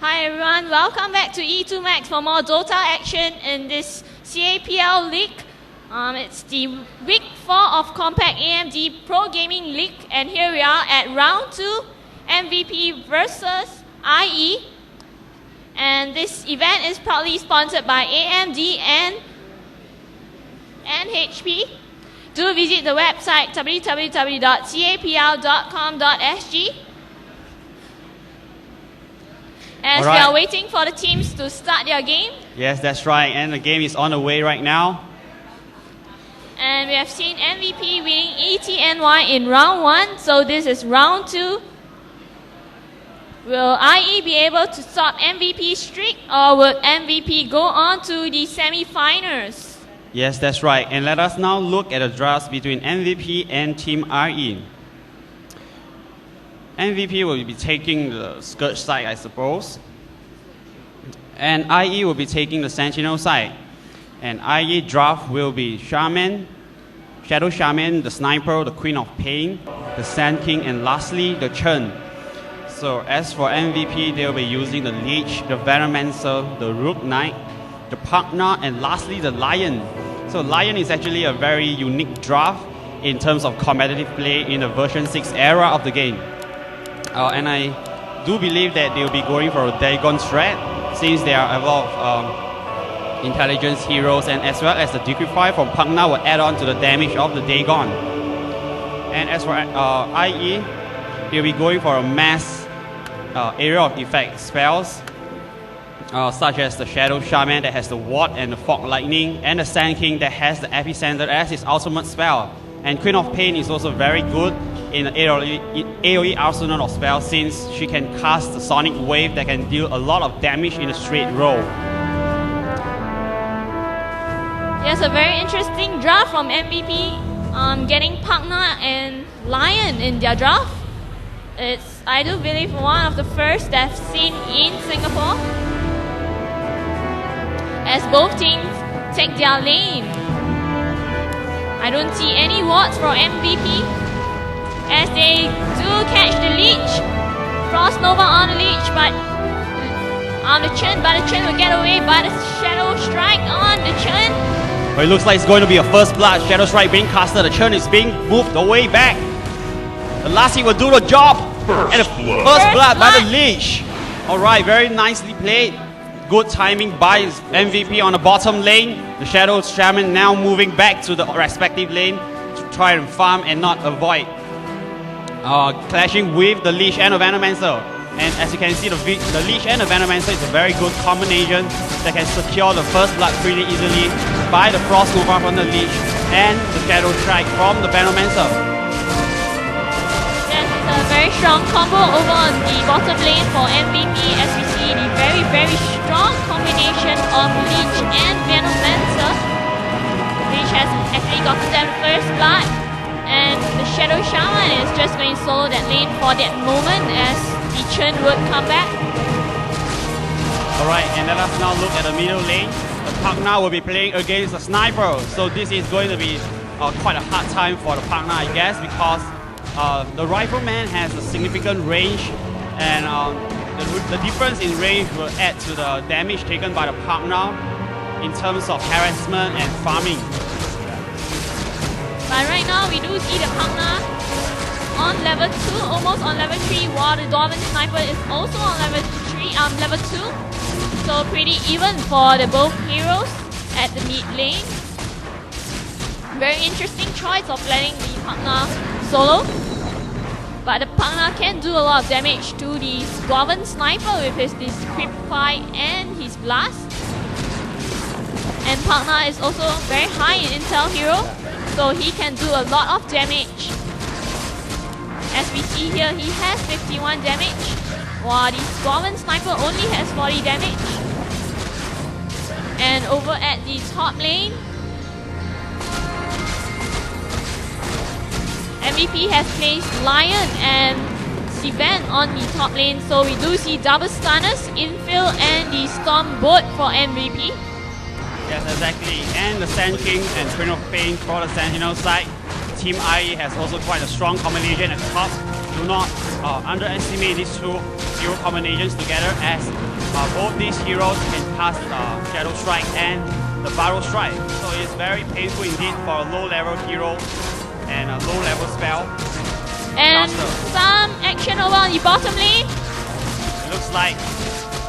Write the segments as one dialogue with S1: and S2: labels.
S1: Hi everyone, welcome back to E2 Max for more Dota action in this CAPL League. It's the week 4 of Compact AMD Pro Gaming League, and here we are at round 2, MVP versus IE. And this event is proudly sponsored by AMD and HP. Do visit the website www.capl.com.sg. As we are waiting for the teams to start their game.
S2: Yes, that's right, and the game is on the way right now.
S1: And we have seen MVP winning ETNY in round 1, so this is round 2. Will IE be able to stop MVP streak, or will MVP go on to the semi-finals?
S2: Yes, that's right, and let us now look at the drafts between MVP and Team IE. MVP will be taking the Scourge side, I suppose. And IE will be taking the Sentinel side. And IE draft will be Shaman, Shadow Shaman, the Sniper, the Queen of Pain, the Sand King, and lastly, the Churn. So as for MVP, they will be using the Leech, the Venomancer, the Rook Knight, the Pugna, and lastly, the Lion. So Lion is actually a very unique draft in terms of competitive play in the version 6 era of the game. And I do believe that they will be going for a Dagon strat, since there are a lot of intelligence heroes, and as well as the Decrypify from Pugna will add on to the damage of the Dagon. And as for IE, they'll be going for a mass area of effect spells, such as the Shadow Shaman that has the Ward and the Fog Lightning, and the Sand King that has the Epicenter as his ultimate spell. And Queen of Pain is also very good in the AoE arsenal of spells, since she can cast the Sonic Wave that can deal a lot of damage in a straight row.
S1: Yes, a very interesting draft from MVP, getting Pugna and Lion in their draft. It's, I do believe, one of the first that I've seen in Singapore, as both teams take their lane. I don't see any wards for MVP, as they do catch the Leech. Frost Nova on the Leech, but the Churn will get away by the Shadow Strike on the Churn.
S2: But it looks like it's going to be a first blood. Shadow Strike being casted, the Churn is being moved away back. The last hit will do the job. And the first blood by the Leech. Alright, very nicely played. Good timing by MVP on the bottom lane. The Shadow Shaman now moving back to the respective lane to try and farm and not avoid clashing with the Leech and the Venomancer. And as you can see, the Leech and the Venomancer is a very good combination that can secure the first blood pretty easily by the Frost Nova from the Leech and the Shadow Strike from the Venomancer.
S1: That's a very strong combo over on the bottom lane for MVP, as we see the very, very strong combination of Leech and Venomancer. Leech has actually gotten them first blood, and the Shadow Shaman is just going to solo that lane for that moment as the Churn would come back.
S2: Alright, and let us now look at the middle lane. The Pugna will be playing against the Sniper, so this is going to be quite a hard time for the Pugna, I guess, because the Rifleman has a significant range, and the difference in range will add to the damage taken by the Pugna in terms of harassment and farming.
S1: But right now we do see the Pugna on level 2, almost on level 3, while the Dwarven Sniper is also on level 2. So pretty even for the both heroes at the mid lane. Very interesting choice of letting the Pugna solo. But the Pugna can do a lot of damage to the Dwarven Sniper with his Decrypify and his Blast. And Pugna is also very high in intel hero, so he can do a lot of damage. As we see here, he has 51 damage, while the Dwarven Sniper only has 40 damage. And over at the top lane, MVP has placed Lion and Sivan on the top lane, so we do see double stunners, infill, and the Storm Boat for MVP.
S2: Yes, exactly. And the Sand King and Queen of Pain for the Sentinel side. Team IE has also quite a strong combination at the top. Do not underestimate these two hero combinations together, as both these heroes can cast Shadow Strike and the Barrow Strike. So it's very painful indeed for a low level hero and a low level spell.
S1: And
S2: caster.
S1: some action over on the bottom lane.
S2: It looks like,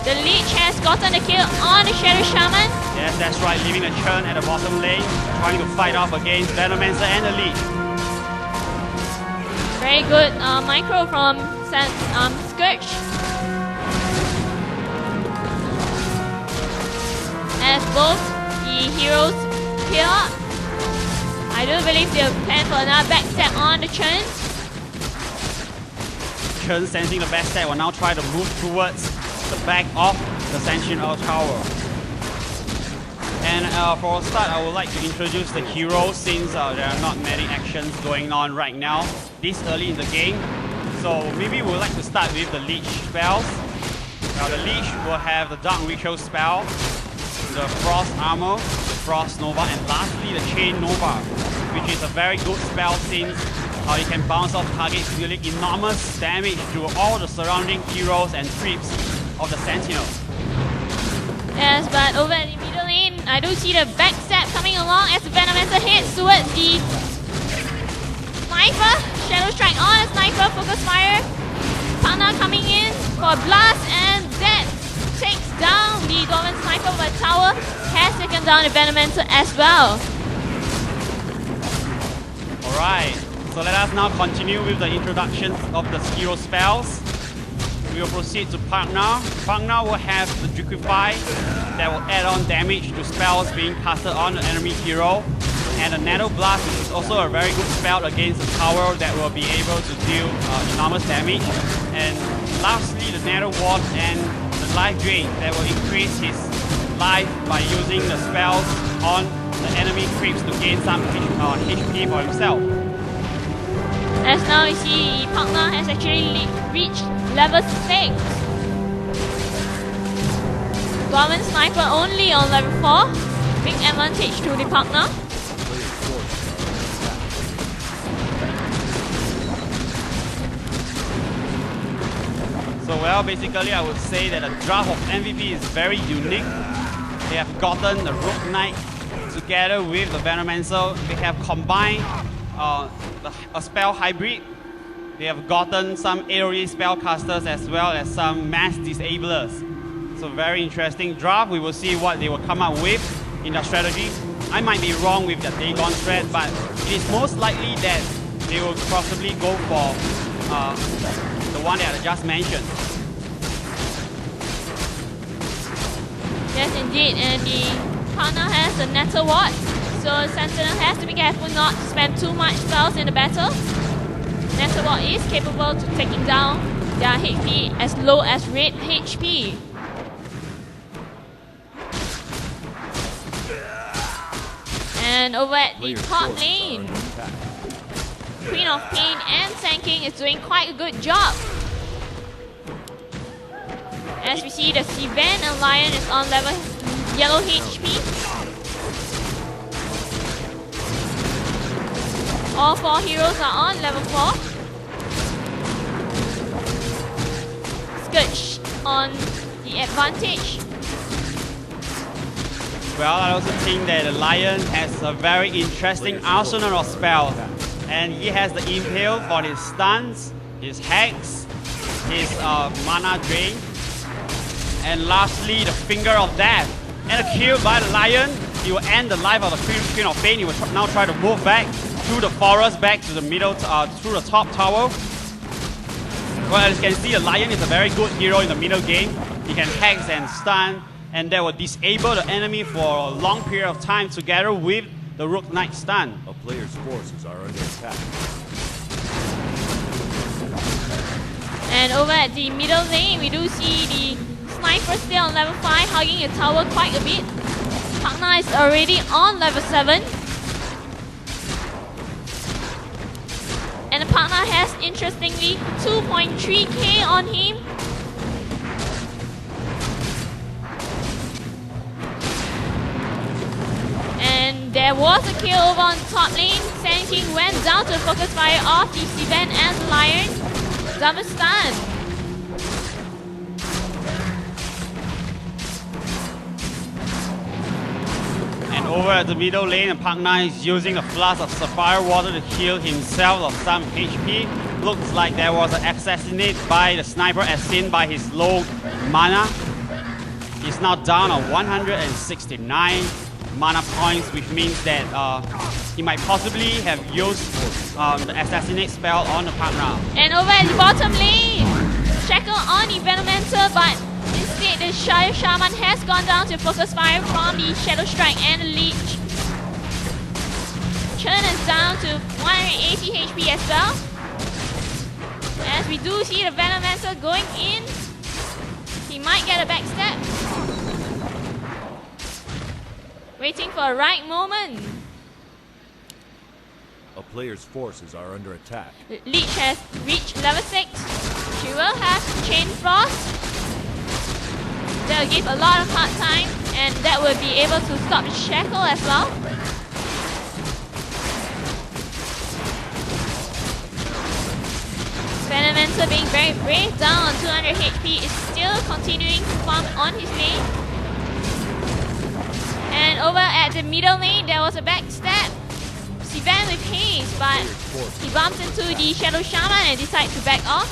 S1: The Leech has gotten the kill on the Shadow Shaman.
S2: yes, that's right, leaving a churn at the bottom lane, trying to fight off against Venomancer and the Leech.
S1: Very good micro from Scourge. As both the heroes heal up, I do believe they'll plan for another backstep on the Churns.
S2: Churn sensing the backstab will now try to move towards the back of the Sentinel Tower. And for a start, I would like to introduce the heroes, since there are not many actions going on right now this early in the game. So maybe we would like to start with the Leech spells. The Leech will have the Dark Ritual spell, the Frost Armor, the Frost Nova, and lastly the Chain Nova, which is a very good spell since you can bounce off targets, dealing enormous damage to all the surrounding heroes and creeps of the Sentinel.
S1: Yes, but over at the middle lane, I do see the backstab coming along as the Venomancer heads towards the Sniper. Shadow Strike on a Sniper, Focus Fire. Pana coming in for a blast, and that takes down the Dormant Sniper, but Tower has taken down the Venomancer as well.
S2: Alright, so let us now continue with the introduction of the hero spells. We will proceed to Partner. Partner will have the Liquefy that will add on damage to spells being casted on the enemy hero. And the Nettle Blast, which is also a very good spell against the tower that will be able to deal enormous damage. And lastly, the Nettle Ward and the Life Drain that will increase his life by using the spells on the enemy creeps to gain some HP for himself.
S1: As now you see, Partner has actually reached level 6. Dormant Sniper only on level 4. Big advantage to the Partner.
S2: So well, basically I would say that the draft of MVP is very unique. They have gotten the Rogue Knight together with the Venomancer. They have combined a spell hybrid. They have gotten some AoE spellcasters as well as some mass disablers. So very interesting draft. We will see what they will come up with in their strategy. I might be wrong with the Dagon strat, but it is most likely that they will possibly go for the one that I just mentioned.
S1: Yes, indeed, and the Partner has the Nettle Ward, so Sentinel has to be careful not to spend too much spells in the battle. Nettle Ward is capable to taking down their HP as low as red HP. And over at the top lane, Queen of Pain and Sand King is doing quite a good job. As we see, the Sivan and Lion is on level yellow HP. All 4 heroes are on level 4. Scourge on the advantage.
S2: Well, I also think that the Lion has a very interesting arsenal of spells. And he has the Impale for his stuns, his Hex, his mana drain, and lastly the Finger of Death. And a kill by the Lion, he will end the life of the Queen of Pain. He will now try to move back through the forest, back to the middle, through the top tower. Well, as you can see, the Lion is a very good hero in the middle game. He can Hex and stun, and that will disable the enemy for a long period of time together with the Rook Knight stun.
S3: A player's forces are under attack.
S1: And over at the middle lane, we do see the Sniper still on level 5, hugging the tower quite a bit. Partner is already on level 7. And the Partner has, interestingly, 2.3k on him. And there was a kill over on the top lane. Sand King went down to the focus fire of the Sivan and the Lion. Double stun.
S2: And over at the middle lane, Park9 is using the flask of Sapphire Water to heal himself of some HP. Looks like there was an assassinate by the sniper as seen by his low mana. He's now down on 169 mana points, which means that he might possibly have used the assassinate spell on the partner.
S1: And over at the bottom lane, Shackle on the Venomancer, but instead the Shadow Shaman has gone down to focus fire from the Shadow Strike and the Leech. Chen is down to 180 HP as well. As we do see the Venomancer going in, he might get a backstab. Waiting for a right moment.
S3: A player's forces are under attack.
S1: Leech has reached level 6. She will have Chain Frost. That will give a lot of hard time, and that will be able to stop the Shackle as well. Venomancer being very brave, down on 200 HP, is still continuing to farm on his lane. And over at the middle lane, there was a backstab. Sivan with haste, but he bumps into the Shadow Shaman and decides to back off.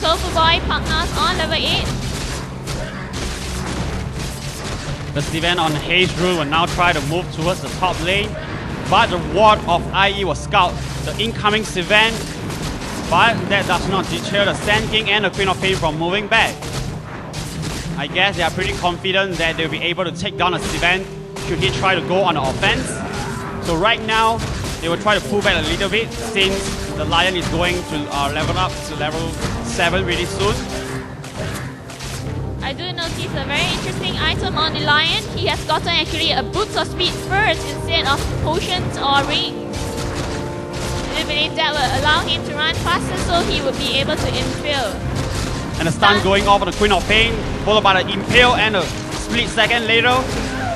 S1: Tofu Boy Park9 on level 8.
S2: The Sivan on Haze Rule will now try to move towards the top lane, but the ward of IE will scout the incoming Sivan, but that does not deter the Sand King and the Queen of Pain from moving back. I guess they are pretty confident that they'll be able to take down a Sivan should he try to go on the offense. So right now, they will try to pull back a little bit since the Lion is going to level up to level 7 really soon.
S1: I do notice a very interesting item on the Lion. He has gotten actually a boost of speed first instead of potions or rings. I believe that will allow him to run faster so he would be able to infill.
S2: And the stun going off on the Queen of Pain, followed by the Impale and a split second later.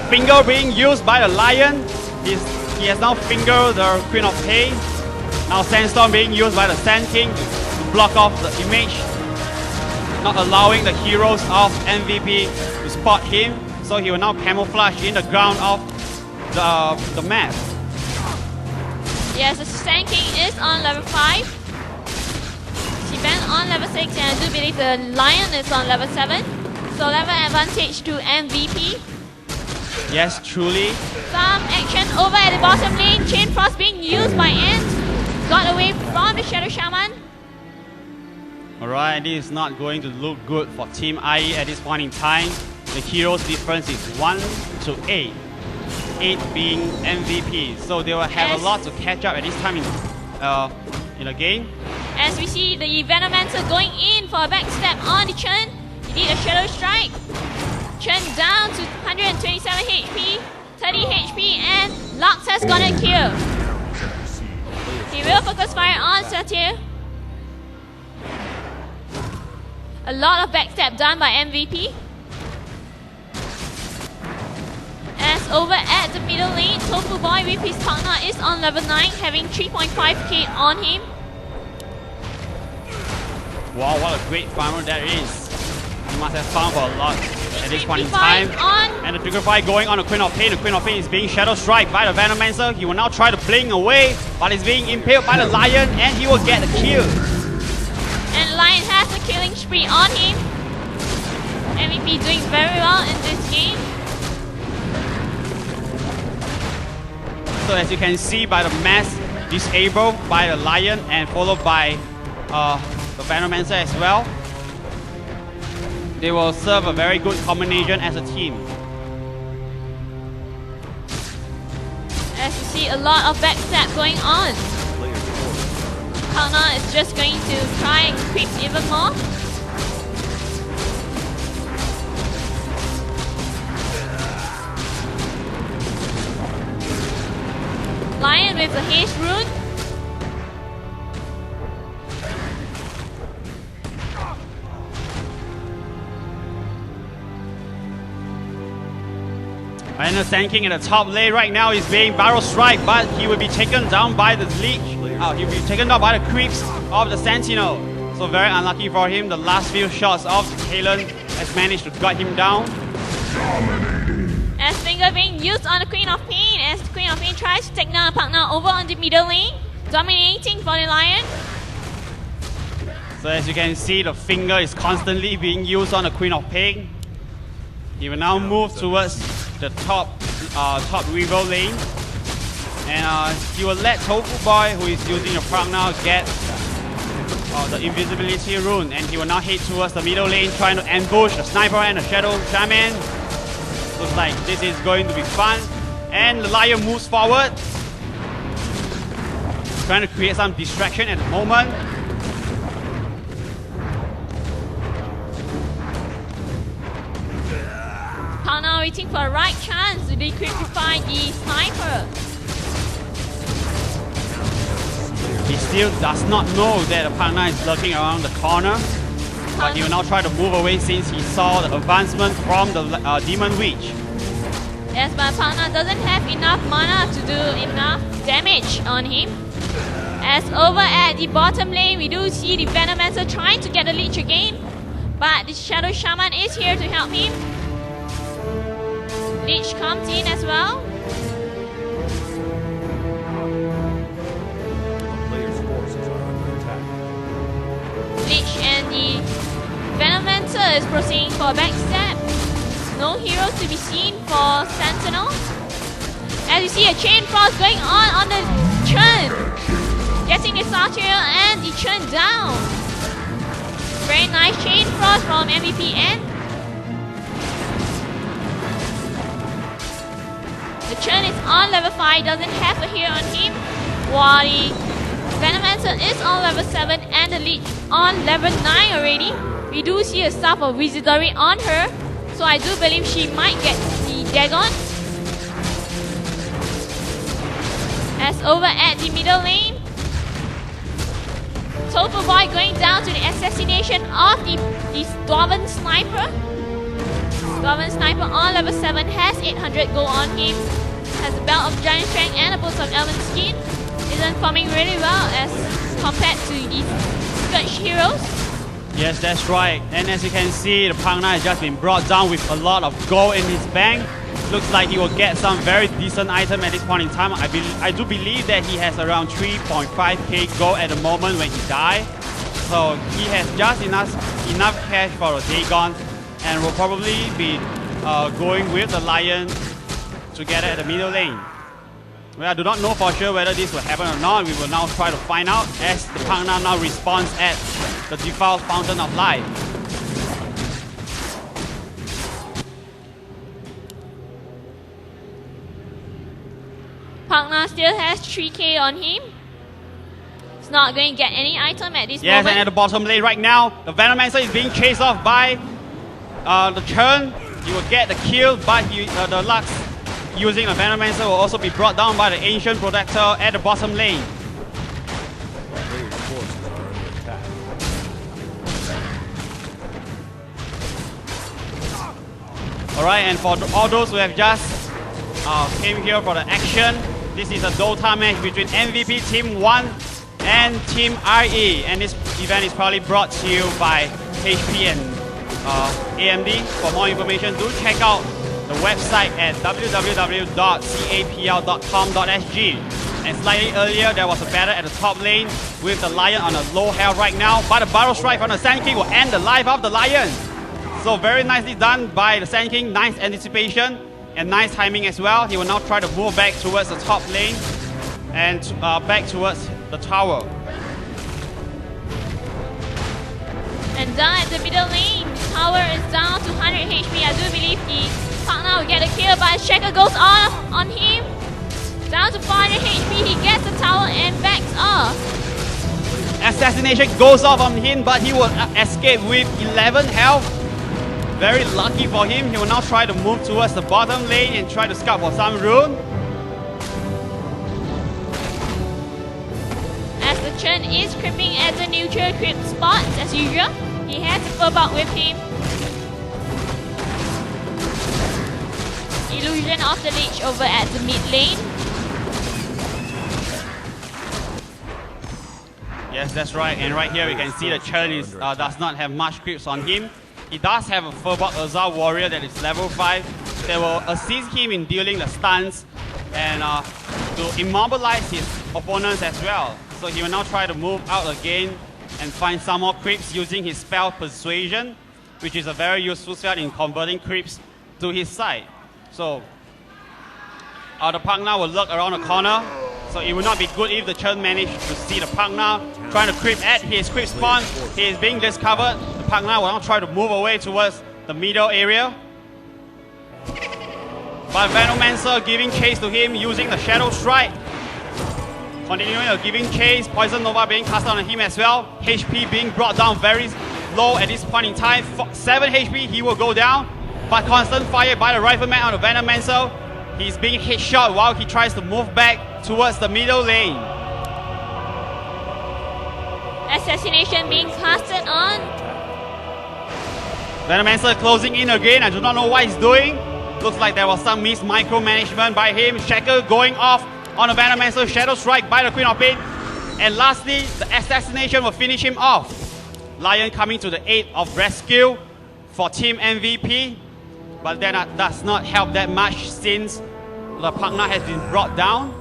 S2: Finger being used by the Lion. He has now fingered the Queen of Pain. Now Sandstorm being used by the Sand King to block off the image, not allowing the heroes of MVP to spot him. So he will now camouflage in the ground of the map.
S1: Yes, the Sand King is on level 5. Sivan on level 6, and I do believe the Lion is on level 7. So level advantage to MVP.
S2: Yes, truly.
S1: Some action over at the bottom lane. Chain Frost being used by Ant. Got away from the Shadow Shaman.
S2: Alright, this is not going to look good for Team IE at this point in time. The heroes difference is 1 to 8. 8 being MVP. So they will have a lot to catch up at this time in the game.
S1: As we see the Venomancer going in for a backstab on the Chen. He did a Shadow Strike. Chen down to 127 HP, 30 HP, and Lux has got a kill. He will focus fire on Satyr. A lot of backstab done by MVP. As over at the middle lane, Tofu Boy with his partner is on level 9, having 3.5k on him.
S2: Wow, what a great farmer that is. He must have farmed for a lot at this point in time. And the trigger fight going on the Queen of Pain. The Queen of Pain is being Shadow Strike by the Venomancer. He will now try to blink away, but is being impaled by the Lion, and he will get the kill.
S1: And Lion has a killing spree on him. MVP doing very well in this game.
S2: So as you can see by the mass disabled by the Lion and followed by the Venomancer as well, they will serve a very good combination as a team.
S1: As you see a lot of backstab going on. Park9 is just going to try and creep even more. Lion with the haste rune.
S2: And the Sand King in the top lane right now is being barrel strike, but he will be taken down by the Leech. He will be taken down by the creeps of the Sentinel. So very unlucky for him. The last few shots of Kalen has managed to gut him down.
S1: As finger being used on the Queen of Pain, as the Queen of Pain tries to take down partner over on the middle lane, dominating for the Lion.
S2: So as you can see, the finger is constantly being used on the Queen of Pain. He will now move towards the top rival lane. And he will let Tofu Boy, who is using the partner, get the invisibility rune. And he will now head towards the middle lane, trying to ambush the Sniper and the Shadow Shaman. Looks like this is going to be fun. And the Lion moves forward, trying to create some distraction at the moment.
S1: Now waiting for the right chance to decryptify the Sniper.
S2: He still does not know that the partner is lurking around the corner, but he will now try to move away since he saw the advancement from the Demon Witch.
S1: Yes, but partner doesn't have enough mana to do enough damage on him. As over at the bottom lane, we do see the Venomancer trying to get the Lich again, but the Shadow Shaman is here to help him. Lich comes in as well.
S3: The player's forces are under attack.
S1: Lich and the Venomancer is proceeding for a backstab. No heroes to be seen for Sentinel. As you see a Chain Frost going on the Churn. Getting the Satirial and the Churn down. Very nice Chain Frost from mvp1. The Churn is on level 5, doesn't have a hero on him, while the Venomancer is on level 7 and the Lich on level 9 already. We do see a staff of Wizardry on her, so I do believe she might get the Dagon. As over at the middle lane, Tofu Boy going down to the assassination of the Dwarven Sniper. Dwarven Sniper on level 7 has 800 gold on him. Has a belt of giant strength and a boost of elven skin. Isn't farming really well as compared to these Scourge heroes.
S2: Yes, that's right. And as you can see, the partner has just been brought down with a lot of gold in his bank. Looks like he will get some very decent item at this point in time. I do believe that he has around 3.5k gold at the moment when he died. So he has just enough cash for a Dagon, and will probably be going with the Lion together at the middle lane. Well, I do not know for sure whether this will happen or not. We will now try to find out as the partner now responds at the default Fountain of Life.
S1: Partner still has 3k on him. He's not going to get any item at this
S2: Yes,
S1: moment.
S2: and at the bottom lane right now, the Venomancer is being chased off by the Churn. He will get the kill, but the Lux using the Venomancer will also be brought down by the Ancient Protector at the bottom lane.
S3: The player's forces are under attack.
S2: Alright, and for all those who have just came here for the action, this is a Dota match between MVP Team 1 and Team RE, and this event is probably brought to you by HP and AMD. For more information, do check out the website at www.capl.com.sg. And slightly earlier, there was a battle at the top lane with the Lion on a low health right now, but the Battle Strike from the Sand King will end the life of the Lion. So very nicely done by the Sand King, nice anticipation and nice timing as well. He will now try to move back towards the top lane and back towards the tower.
S1: And down at the middle lane, the tower is down to 100 HP. I do believe the partner will get a kill, but Shaker goes off on him. Down to 400 HP, he gets the tower and backs off.
S2: Assassination goes off on him, but he will escape with 11 health. Very lucky for him. He will now try to move towards the bottom lane and try to scout for some rune.
S1: As the Churn is creeping at the neutral creep spots as usual. He has a Furbok with him. Illusion of the Lich over at the mid lane.
S2: Yes, that's right. And right here we can see the Churn is, does not have much creeps on him. He does have a Furbok Azar Warrior that is level 5. that will assist him in dealing the stuns and to immobilize his opponents as well. So he will now try to move out again and find some more creeps using his spell Persuasion, which is a very useful spell in converting creeps to his side. So the partner will lurk around the corner, so it will not be good if the Chen managed to see the partner trying to creep at his creep spawn. He is being discovered. The partner will now try to move away towards the middle area. But Venomancer giving chase to him using the Shadow Strike. Continuing the giving chase, Poison Nova being cast on him as well. HP being brought down very low at this point in time. 7 HP, he will go down. But constant fire by the Rifleman on the Venomancer. He's being hit shot while he tries to move back towards the middle lane.
S1: Assassination being casted on.
S2: Venomancer closing in again. I do not know what he's doing. Looks like there was some micromanagement by him. Shackle going off on the Venomancer. Shadow Strike by the Queen of Pain. And lastly, the assassination will finish him off. Lion coming to the aid of rescue for Team MVP. But that does not help that much since the partner has been brought down.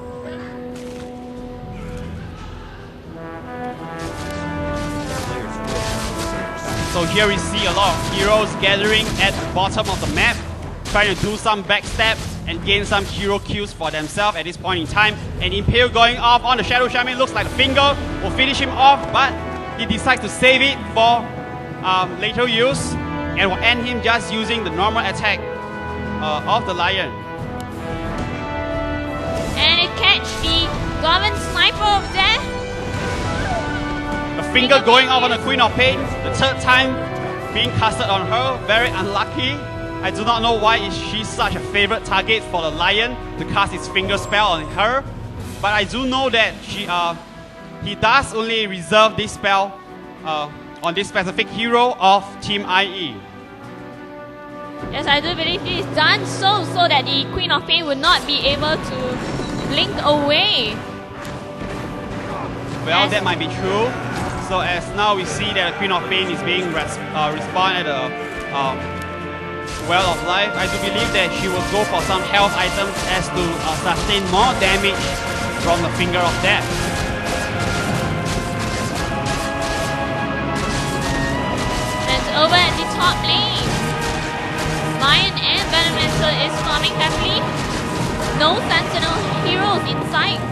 S2: So here we see a lot of heroes gathering at the bottom of the map, trying to do some backstab and gain some hero kills for themselves at this point in time. And Impale going off on the Shadow Shaman. Looks like the finger will finish him off, but he decides to save it for later use and will end him just using the normal attack of the Lion.
S1: And it catch the Goblin Sniper over there.
S2: The finger going off on the Queen of Pain, the third time being casted on her. Very unlucky. I do not know why is she such a favorite target for the Lion to cast his finger spell on her. But I do know that he does only reserve this spell on this specific hero of Team IE.
S1: Yes, I do believe it is done so that the Queen of Pain would not be able to blink away.
S2: Well, that might be true. So as now we see that the Queen of Pain is being respawned at the Well of Life, I do believe that she will go for some health items as to sustain more damage from the Finger of Death.
S1: And over at the top lane, Lion and Venomancer is farming heavily. No Sentinel heroes in sight.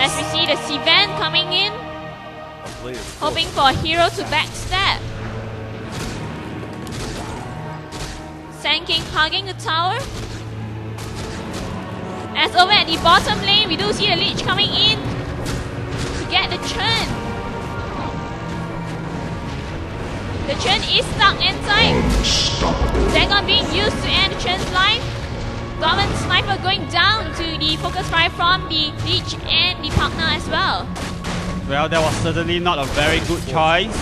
S1: As we see the Sivan coming in, hoping for a hero to backstab. Sand King hugging the tower. As over at the bottom lane, we do see the Lich coming in to get the Churn. The Churn is stuck inside. Dagon being used to end the Churn's life. Goblin Sniper going down to the focus fire from the Lich and the partner as well.
S2: Well, that was certainly not a very good choice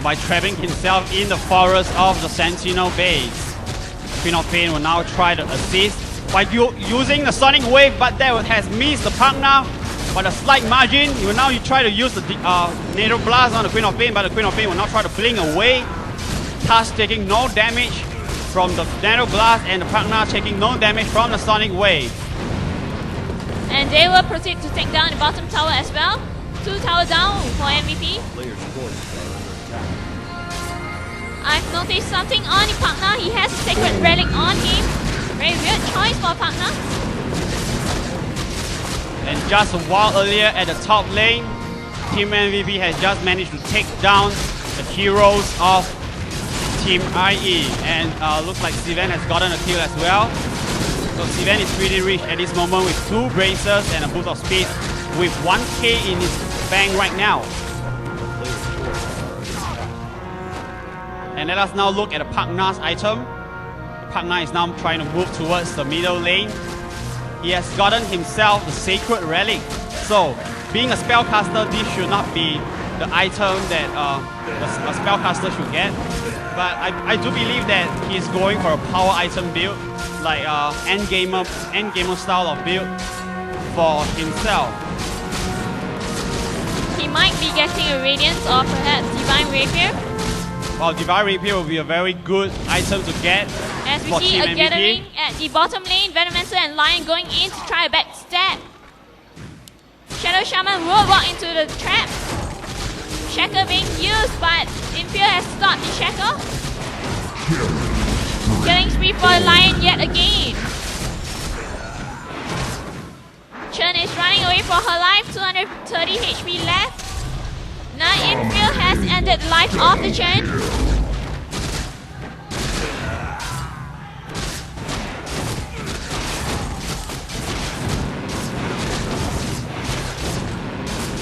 S2: by trapping himself in the forest of the Sentinel base. Queen of Pain will now try to assist by using the Sonic Wave, but that has missed the partner by a slight margin. He will now try to use the Nado Blast on the Queen of Pain, but the Queen of Pain will now try to blink away, thus taking no damage from the Nano Blast, and the partner taking no damage from the Sonic Wave.
S1: And they will proceed to take down the bottom tower as well. 2 tower down for MVP. I've noticed something on the partner. He has a Sacred Relic on him. Very weird choice for a partner.
S2: And just a while earlier at the top lane, Team MVP has just managed to take down the heroes of Team IE, and looks like Sivan has gotten a kill as well. So Sivan is pretty rich at this moment with 2 bracers and a boost of speed with 1k in his bank right now. And let us now look at the partner's item. The partner is now trying to move towards the middle lane. He has gotten himself the Sacred Relic. So being a spellcaster, this should not be the item that a spellcaster should get. But I do believe that he's going for a power item build, like end gamer style of build for himself.
S1: He might be getting a Radiance or perhaps Divine Rapier.
S2: Well, Divine Rapier will be a very good item to get
S1: As we
S2: for
S1: see
S2: Team
S1: a
S2: MVP.
S1: gathering at the bottom lane, Venomancer and Lion going in to try a backstab. Shadow Shaman will walk into the trap. Shackle being used, but Impure has stopped the Shackle. Killing spree for Lion yet again. Chen is running away for her life, 230 HP left. Now Impure has ended the life of the Chen.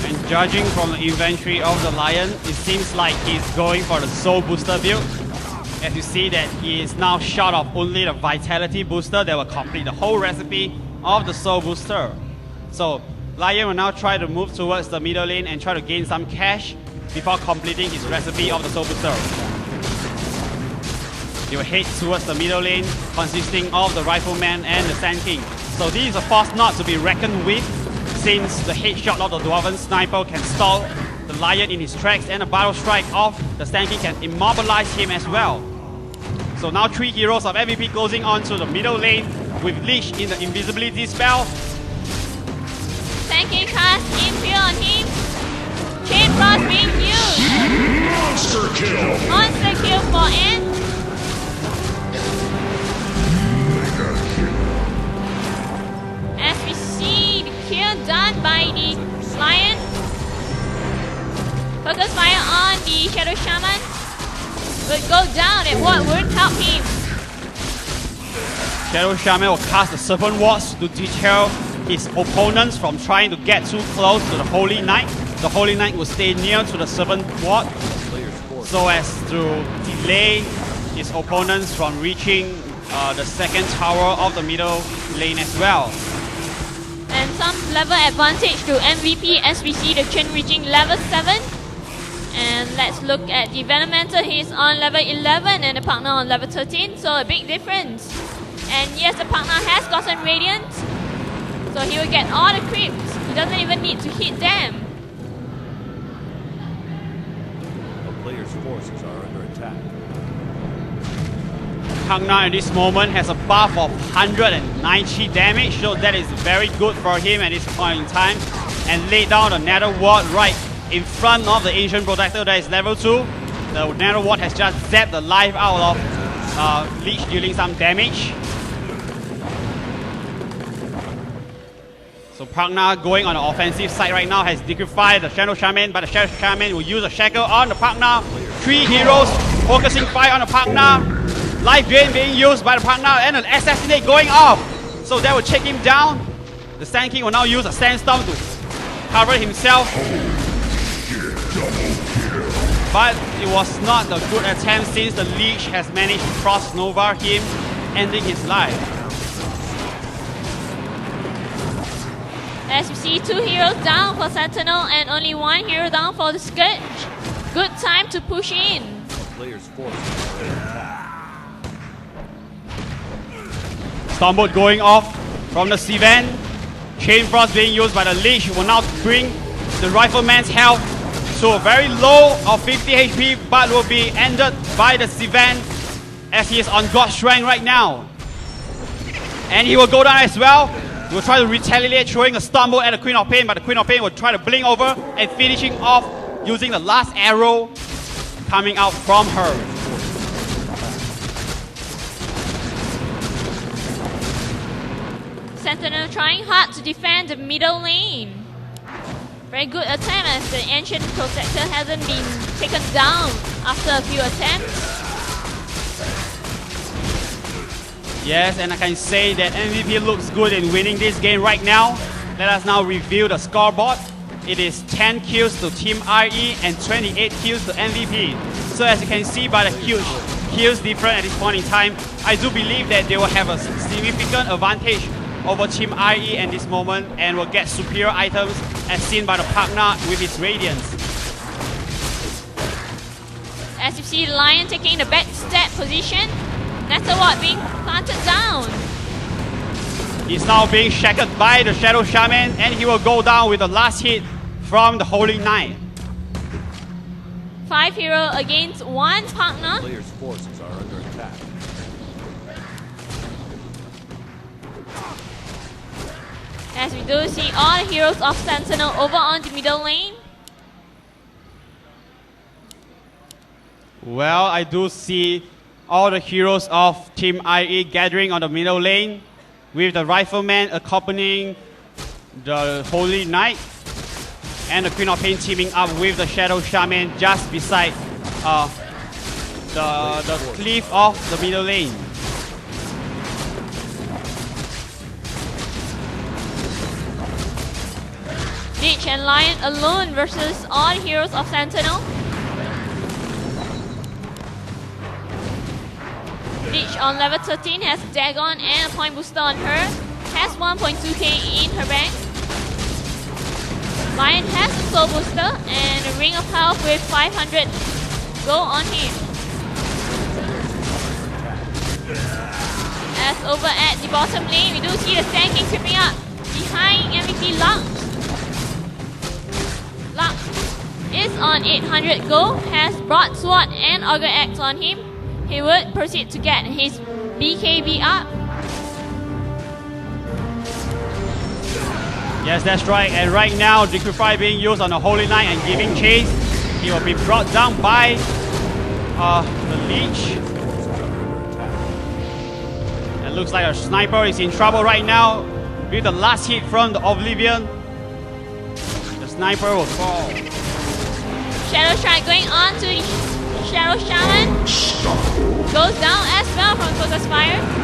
S2: And judging from the inventory of the Lion, it seems like he's going for the Soul Booster build. As you see that he is now short of only the Vitality Booster that will complete the whole recipe of the Soul Booster. So Lion will now try to move towards the middle lane and try to gain some cash before completing his recipe of the Soul Booster. He will head towards the middle lane consisting of the Rifleman and the Sand King. So this is a force not to be reckoned with, since the headshot of the Dwarven Sniper can stall the Lion in his tracks, and the Battle Strike of the Sand King can immobilize him as well. So now 3 heroes of MVP closing on to the middle lane with Leash in the invisibility spell.
S1: Sand King cast Impure on him. Chain Frost being used.
S4: Monster kill!
S1: Monster kill for Ant. As we see the kill done by the Lion. Focus fire on the Shadow Shaman. Will go down, and what won't help him.
S2: Shadow Shaman will cast the Serpent Wards to deter his opponents from trying to get too close to the Holy Knight. The Holy Knight will stay near to the Serpent Ward so as to delay his opponents from reaching the second tower of the middle lane as well.
S1: And some level advantage to MVP as we see the Chen reaching level 7. And let's look at the Venomancer. He's on level 11 and the partner on level 13, so a big difference. And yes, the partner has gotten Radiant, so he will get all the creeps. He doesn't even need to hit them.
S3: The player's forces are under attack.
S2: Kangna at this moment has a buff of 190 damage, so that is very good for him at this point in time. And lay down the Nether Ward right in front of the Ancient Protector that is level 2. The Nether Ward has just zapped the life out of Leech, dealing some damage. So Pragna going on the offensive side right now has liquefied the Shadow Shaman, but the Shadow Shaman will use a Shackle on the Pragna. 3 heroes focusing fire on the Pragna. Life Drain being used by the Pragna and an Assassinate going off. So that will take him down. The Sand King will now use a Sandstorm to cover himself. But it was not a good attempt since the Leech has managed to cross Nova him, ending his life.
S1: As you see, 2 heroes down for Sentinel and only 1 hero down for the Scourge. Good time to push in.
S3: The player's forces are under attack.
S2: Stormbolt going off from the Sivan. Chain Frost being used by the Leech will now bring the Rifleman's health to a very low of 50 HP, but will be ended by the Sivan as he is on God's Strength right now. And he will go down as well. He will try to retaliate, throwing a Stormbolt at the Queen of Pain, but the Queen of Pain will try to blink over and finishing off using the last arrow coming out from her.
S1: Sentinel trying hard to defend the middle lane. Very good attempt as the Ancient Protector hasn't been taken down after a few attempts.
S2: Yes, and I can say that MVP looks good in winning this game right now. Let us now review the scoreboard. It is 10 kills to Team RE and 28 kills to MVP. So as you can see by the huge kills difference at this point in time, I do believe that they will have a significant advantage over Team RE at this moment and will get superior items as seen by the partner with his Radiance.
S1: As you see, Lion taking the back step position. Netherward being planted down.
S2: He's now being shackled by the Shadow Shaman and he will go down with the last hit from the Holy Knight.
S1: 5 heroes against 1 partner.
S3: Players' forces are under attack.
S1: As we do see all the heroes of Sentinel over on the middle lane.
S2: Well, I do see all the heroes of Team IE gathering on the middle lane, with the Rifleman accompanying the Holy Knight, and the Queen of Pain teaming up with the Shadow Shaman just beside the cliff of the middle lane.
S1: Lich and Lion alone versus all heroes of Sentinel. Lich on level 13 has Dagon and a point booster on her. Has 1.2k in her bank. Lion has a soul booster and a ring of health with 500 gold on him. As over at the bottom lane, we do see the tanking creeping up behind MVP Lux. Lux is on 800 gold, has Broadsword and Auger Axe on him. He would proceed to get his BKB up.
S2: Yes, that's right. And right now, Liquify being used on the Holy Knight and giving chase. He will be brought down by the Leech. It looks like a sniper is in trouble right now with the last hit from the Oblivion. The sniper will fall.
S1: Shadow Strike going on to the Shadow Shaman. Goes down as well from Focus Fire.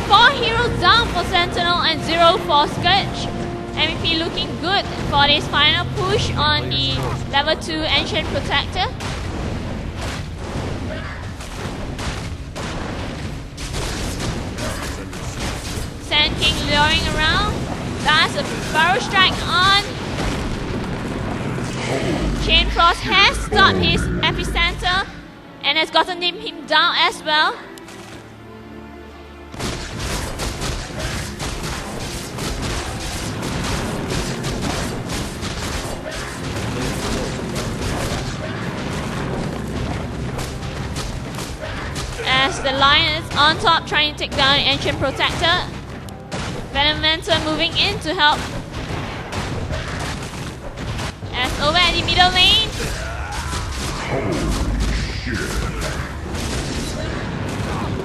S1: Four heroes down for Sentinel and 0 for Scourge. MVP looking good for this final push on the level 2 Ancient Protector. Sand King luring around. That's a Barrow Strike on. Chain Frost has stopped his epicenter and has gotten him down as well. As the Lion is on top trying to take down the Ancient Protector. Venomancer moving in to help. As over at the middle lane.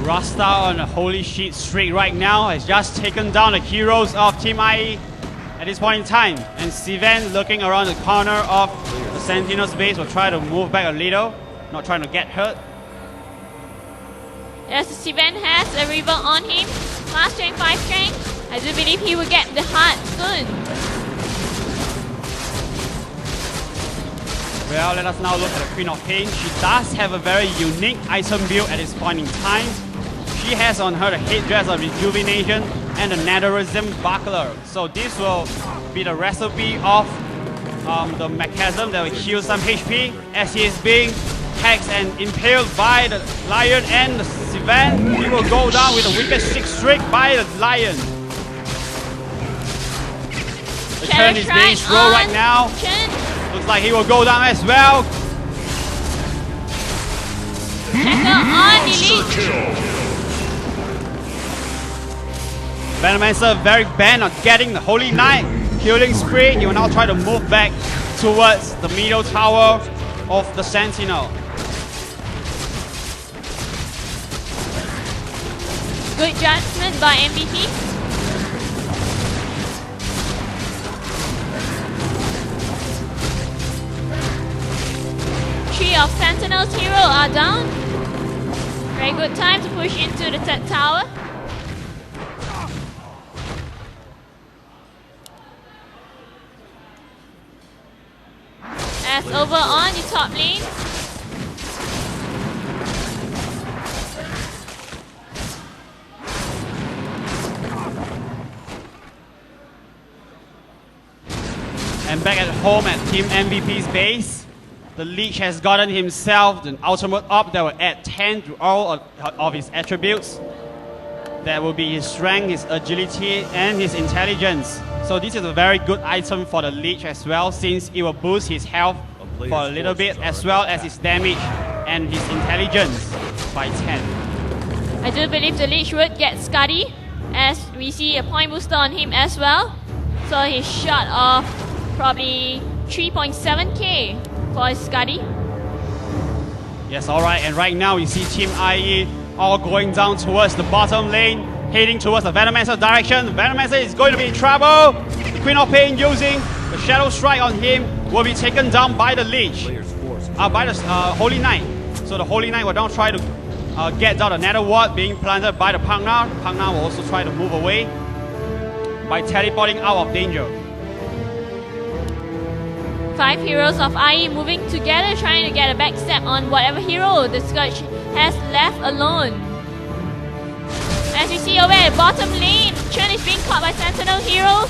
S2: Rasta on a holy shit streak right now has just taken down the heroes of Team IE at this point in time. And Sivan looking around the corner of the Sentinel's base will try to move back a little, not trying to get hurt.
S1: Yes, Sivan has a Reaver on him. Last strength, 5 strength. I do believe he will get the heart soon.
S2: Well, let us now look at the Queen of Pain. She does have a very unique item build at this point in time. She has on her the headdress of Rejuvenation and the Netherism Buckler. So this will be the recipe of the mechanism that will heal some HP as he is being hexed and impaled by the Lion and the Sivan. He will go down with a wicked 6 streak by the Lion. The turn is being slow right now. Looks like he will go down as well.
S4: Monster kill.
S2: Venomancer very bent on getting the Holy Knight killing spree. He will now try to move back towards the middle tower of the Sentinel.
S1: Good judgment by MVP. Three of Sentinel's heroes are down. Very good time to push into the third tower. As over on the top lane.
S2: And back at home at Team MVP's base, the Leech has gotten himself an ultimate up that will add 10 to all of his attributes. That will be his strength, his agility, and his intelligence. So this is a very good item for the Lich as well, since it will boost his health for a little bit, as well as his damage and his intelligence by 10.
S1: I do believe the Lich would get Scuddy, as we see a point booster on him as well. So he's short of probably 3.7k for his Scuddy.
S2: Yes, alright, and right now we see Team IE all going down towards the bottom lane, heading towards the Venomancer direction. Venomancer is going to be in trouble. The Queen of Pain using the Shadow Strike on him will be taken down by the Lich, by the Holy Knight. So the Holy Knight will now try to get down the Nether Ward being planted by the Pangna. Pangna will also try to move away by teleporting out of danger.
S1: 5 heroes of IE moving together, trying to get a backstep on whatever hero the Scourge has left alone. As you see over at bottom lane, Chen is being caught by Sentinel hero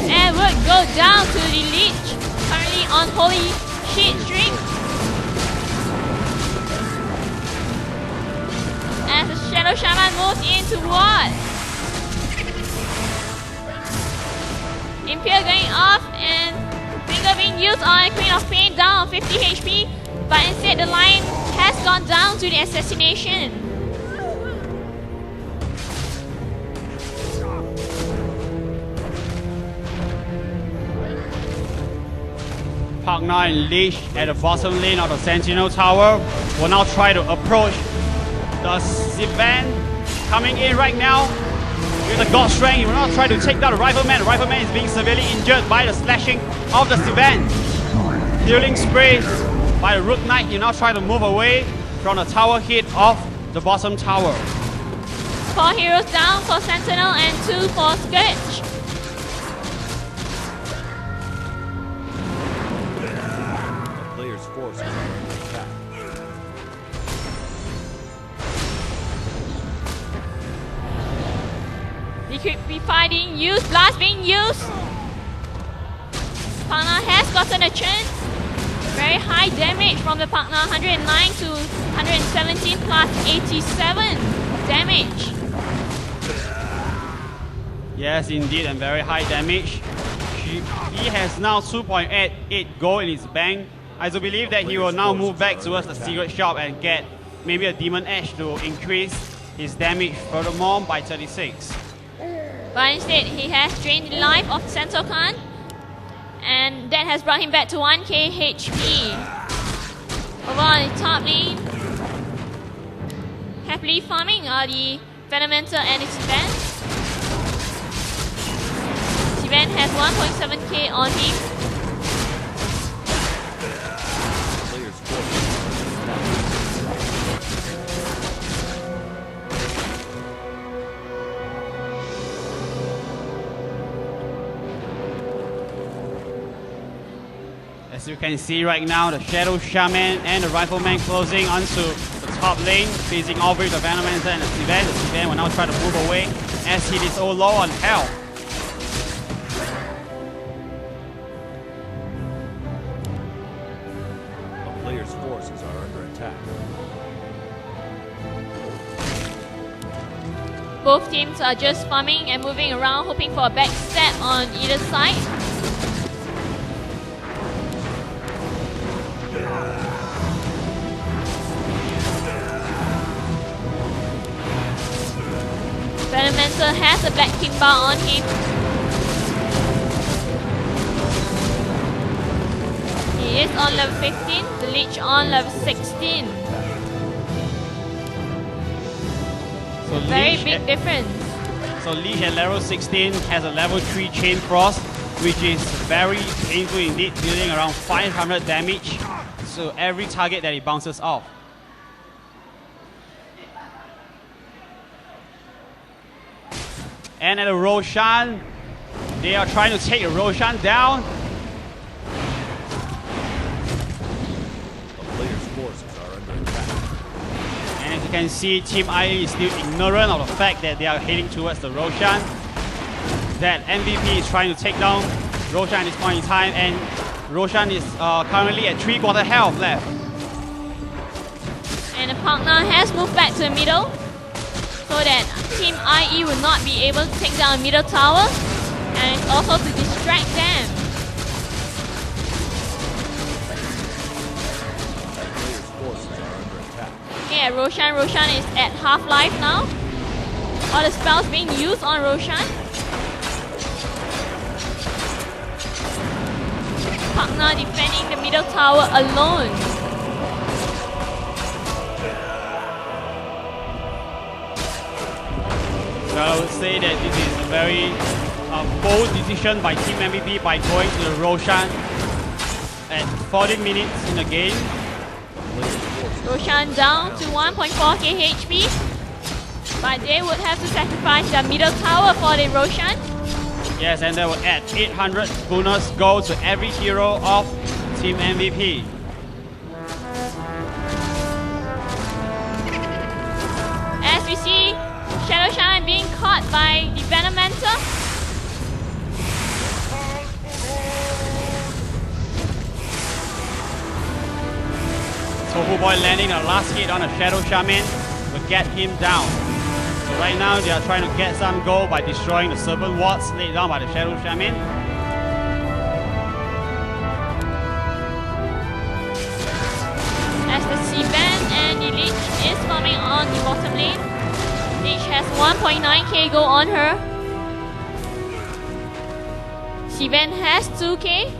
S1: and would go down to the Lich, currently on Holy Shit String. As the Shadow Shaman moves into ward. Impure going off and finger being used on Queen of Pain, down on 50 HP, but instead the line has gone down to the assassination.
S2: Pangna and Lich at the bottom lane of the Sentinel Tower will now try to approach the Sivan coming in right now with the God Strength. He will now try to take down the Rifleman. The Rifleman is being severely injured by the slashing of the Sivan. Healing spray by the Rook Knight. He now try to move away from the tower hit of the bottom tower.
S1: 4 heroes down for Sentinel and 2 for Scourge.
S3: The player's forces are under attack.
S1: Liquidify being used, Blast being used. Pangna has gotten a chance. Very high damage from the Pangna, 109 to 117 plus 87 damage.
S2: Yes, indeed, and very high damage. He has now 2.88 gold in his bank. I do believe that he will now move back towards the secret shop and get maybe a Demon Edge to increase his damage furthermore by 36.
S1: But instead, he has drained the life of Sentokan, and that has brought him back to 1k HP. Over on the top lane, happily farming are the Venomancer and its Sivan. Sivan has 1.7k on him.
S3: Player's forces are under attack.
S2: As you can see right now, the Shadow Shaman and the Rifleman closing onto the top lane, facing over the Venomancer and the Sivan. The Sivan will now try to move away as he is so low on health.
S3: The player's forces are under attack.
S1: Both teams are just farming and moving around, hoping for a backstep on either side. Venomancer has a Black Kimba on him. He is on level 15, the Lich on level 16.
S2: So
S1: Very
S2: Lich
S1: big difference.
S2: So Lich at level 16 has a level 3 Chain Frost, which is very painful indeed, dealing around 500 damage. So every target that it bounces off. And at the Roshan, they are trying to take Roshan down.
S3: The player's forces are under attack.
S2: And as you can see, Team IE is still ignorant of the fact that they are heading towards the Roshan. That MVP is trying to take down Roshan at this point in time, and Roshan is currently at 3/4 health left.
S1: And the Pangna has moved back to the middle, so that Team IE will not be able to take down middle tower. And it's also to distract them.
S3: Players' forces are under attack.
S1: Okay, Roshan is at half life now. All the spells being used on Roshan. Pagna defending the middle tower alone.
S2: So I would say that this is a very bold decision by Team MVP by going to the Roshan at 40 minutes in the game.
S1: Roshan down to 1.4k HP. But they would have to sacrifice their middle tower for the Roshan.
S2: Yes, and they will add 800 bonus gold to every hero of Team MVP.
S1: As we see, Shadow Shaman being caught by the Venomancer.
S2: Tofu Boy landing a last hit on a Shadow Shaman will get him down. So right now they are trying to get some gold by destroying the Serpent Wards laid down by the Shadow Shaman.
S1: As the Sivan and the Lich is coming on the bottom lane. Lich has 1.9k gold on her. Sivan has 2k.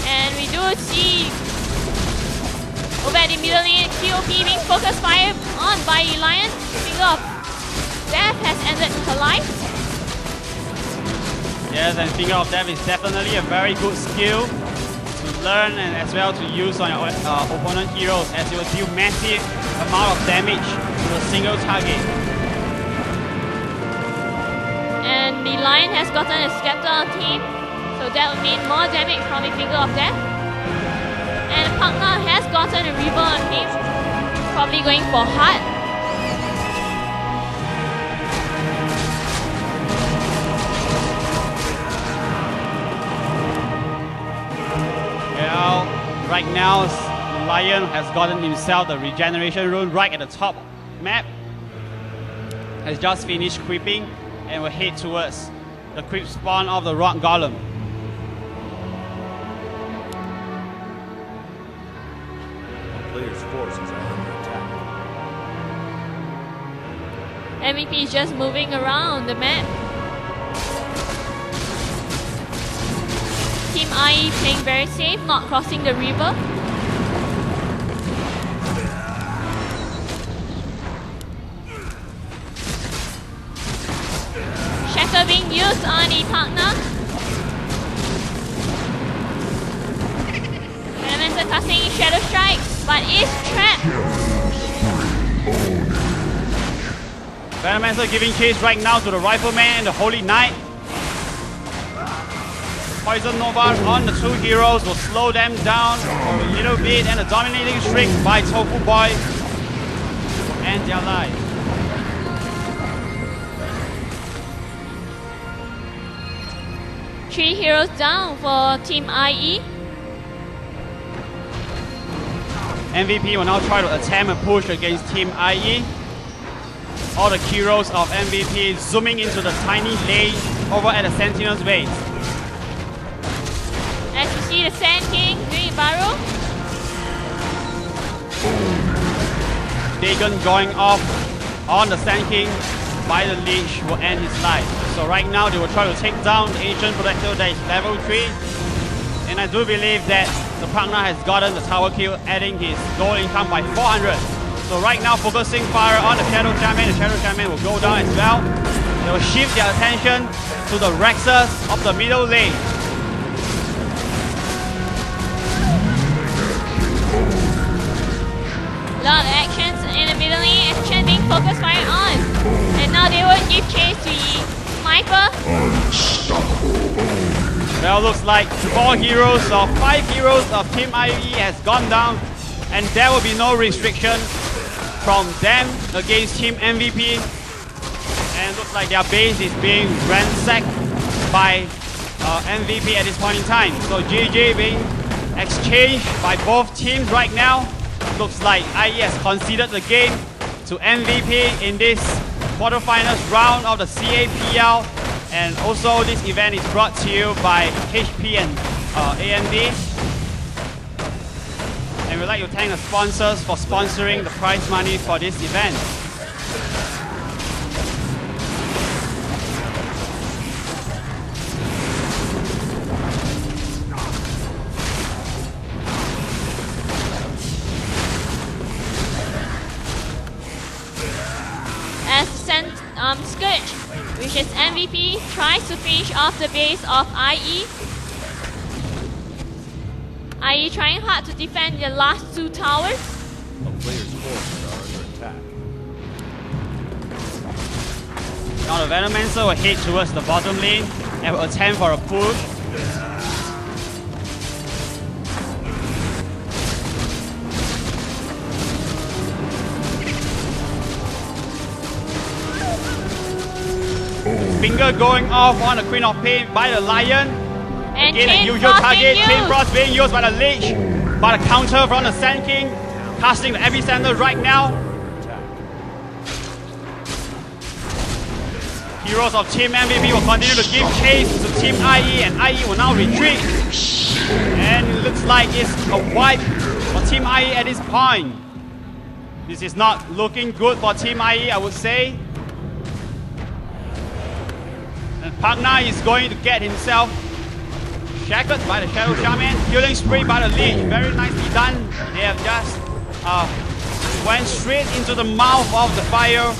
S1: And we do see over at the middle lane, TOP being focused fire on by the Lion. Finger of Death has ended her life.
S2: Yes, and Finger of Death is definitely a very good skill to learn and as well to use on your opponent heroes, as it will deal massive amount of damage to a single target.
S1: And the Lion has gotten a Scepter on team, so that will mean more damage from the Finger of Death. And Pagna has gotten a Reaver on him, probably going for Heart.
S2: Well, right now, Lion has gotten himself the regeneration rune right at the top map. Has just finished creeping and will head towards the creep spawn of the Rock Golem.
S3: Players' forces are under attack.
S1: MVP is just moving around the map. Team IE playing very safe, not crossing the river. Shatter being used on the Pagna. Venomancer casting Shadow Strike, but is trapped.
S2: Venomancer giving chase right now to the Rifleman and the Holy Knight. Poison Nova on the two heroes will slow them down for a little bit, and a dominating streak by Tofu Boy and their life.
S1: Three heroes down for Team IE.
S2: MVP will now try to attempt a push against Team IE. All the heroes of MVP zooming into the tiny lane over at the Sentinel's base.
S1: As you see the Sand King doing Barrow.
S2: Dagon going off on the Sand King by the Leech will end his life. So right now they will try to take down the Ancient Protector that is level 3. And I do believe that the Pagna has gotten the tower kill, adding his gold income by 400. So right now focusing fire on the Shadow Shaman. The Shadow Shaman will go down as well. They will shift their attention to the Rexus of the middle lane.
S1: A lot of actions in the middle lane, action being focused fire on. And now they will give chase to the Sniper.
S2: Well, looks like 4 heroes or 5 heroes of Team IE has gone down, and there will be no restriction from them against Team MVP. And looks like their base is being ransacked by MVP at this point in time. So GG being exchanged by both teams right now. Looks like IE has conceded the game to MVP in this quarterfinals round of the CAPL And also this event is brought to you by HP and AMD. And we'd like to thank the sponsors for sponsoring the prize money for this event.
S1: As Scourge, which is MVP, tries to finish off the base of IE. IE trying hard to defend the last 2 towers.
S3: A player's forces are under attack.
S2: Now the Venomancer will head towards the bottom lane and will attempt for a push. Finger going off on the Queen of Pain by the Lion.
S1: And
S2: Again, a
S1: Chain
S2: usual
S1: Frost
S2: target.
S1: being
S2: Chain
S1: used.
S2: Frost being used by the Lich. But a counter from the Sand King. Casting the epicenter right now. Heroes of Team MVP will continue to give chase to Team IE, and IE will now retreat. And it looks like it's a wipe for Team IE at this point. This is not looking good for Team IE, I would say. And Pagna is going to get himself shackled by the Shadow Shaman. Killing spree by the Lich, very nicely done. They have just went straight into the mouth of the fire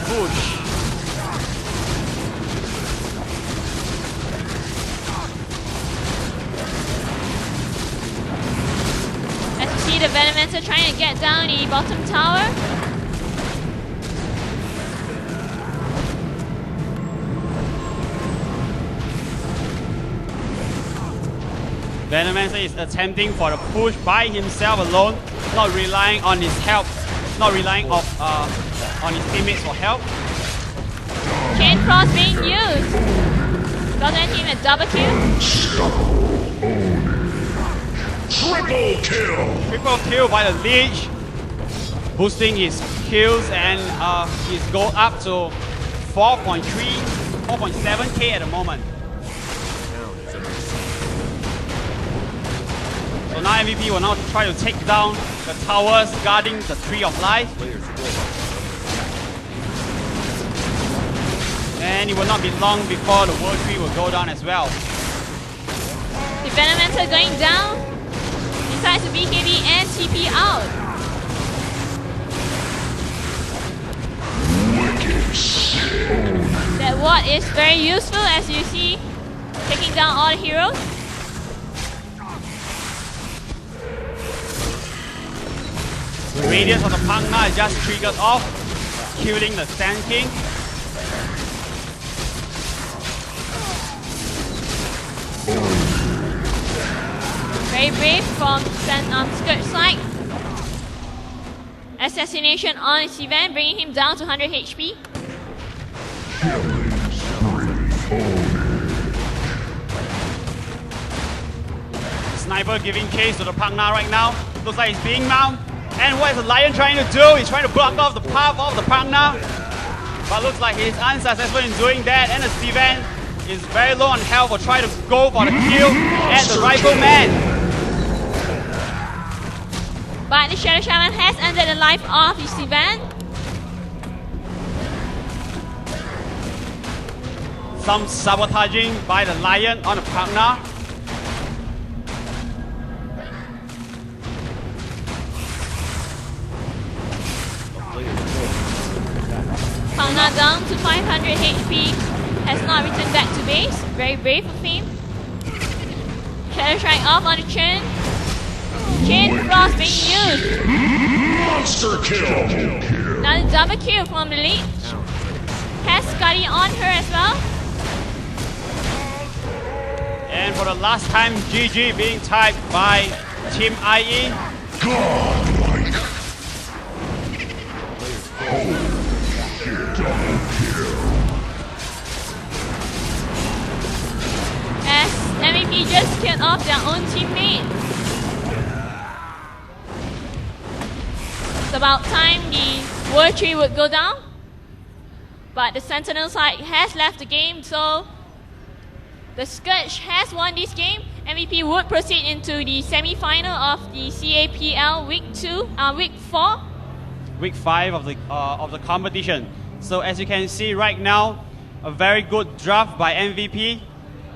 S2: bush.
S1: As you see the Venomancer trying to get down the bottom tower.
S2: Venomancer is attempting for the push by himself alone, not relying on his help, not relying on his teammates for help.
S1: Chain Frost being used. Doesn't team a double kill.
S4: Triple kill.
S2: Triple kill by the Lich, boosting his kills and his goal up to 4.7k at the moment. So now MVP will now try to take down the towers guarding the Tree of Life. And it will not be long before the World Tree will go down as well.
S1: The Venomancer going down. Decides to BKB and TP out. That ward is very useful, as you see, taking down all the heroes.
S2: The radius of the Pagna is just triggered off, killing the Sand King.
S1: Very brave from Scourge side. Assassination on his event, bringing him down to 100 HP.
S2: Sniper giving chase to the Pagna right now. Looks like he's being mounted. And what is the Lion trying to do? He's trying to block off the path of the Pagna. But looks like he's unsuccessful in doing that. And the Steven is very low on health. Will try to go for the kill at the Rifleman.
S1: But the Shadow Shaman has ended the life of his event.
S2: Some sabotaging by the Lion on the Pagna.
S1: Pagna down to 500 HP. Has not returned back to base. Very brave of him. Shadow Strike off on the Chain. Chain Frost being used.
S4: Monster kill.
S1: Another double kill from the lead. Has Scotty on her as well.
S2: And for the last time, GG being typed by Team IE.
S4: Godlike.
S1: As MVP just killed off their own teammate. It's about time the World Tree would go down. but the Sentinel side has left the game, so the Scourge has won this game. MVP would proceed into the semi-final of the CAPL Week 4.
S2: Week 5 of the competition. So as you can see right now, a very good draft by MVP,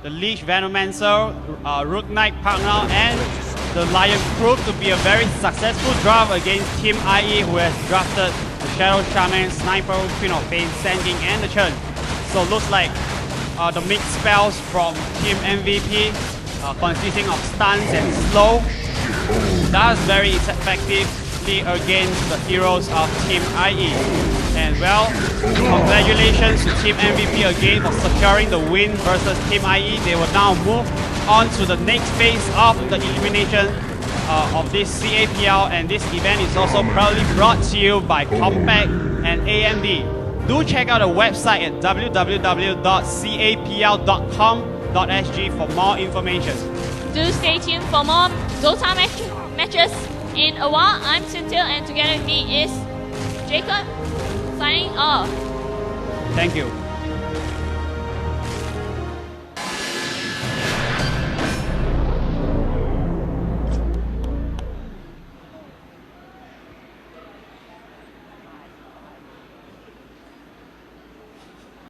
S2: the Leech Venomancer, Rook Knight partner, and the Lion proved to be a very successful draft against Team IE, who has drafted the Shadow Shaman, Sniper, Queen of Pain, Sanding, and the Churn. So looks like the mixed spells from Team MVP, consisting of stuns and slow, that's very effectively against the heroes of Team IE. And well, congratulations to Team MVP again for securing the win versus Team IE. They will now move on to the next phase of the elimination of this CAPL, and this event is also proudly brought to you by Compact and AMD. Do check out the website at www.capl.com.sg for more information.
S1: Do stay tuned for more Dota matches in a while. I'm Cynthia, and together with me is Jacob, signing off.
S2: Thank you.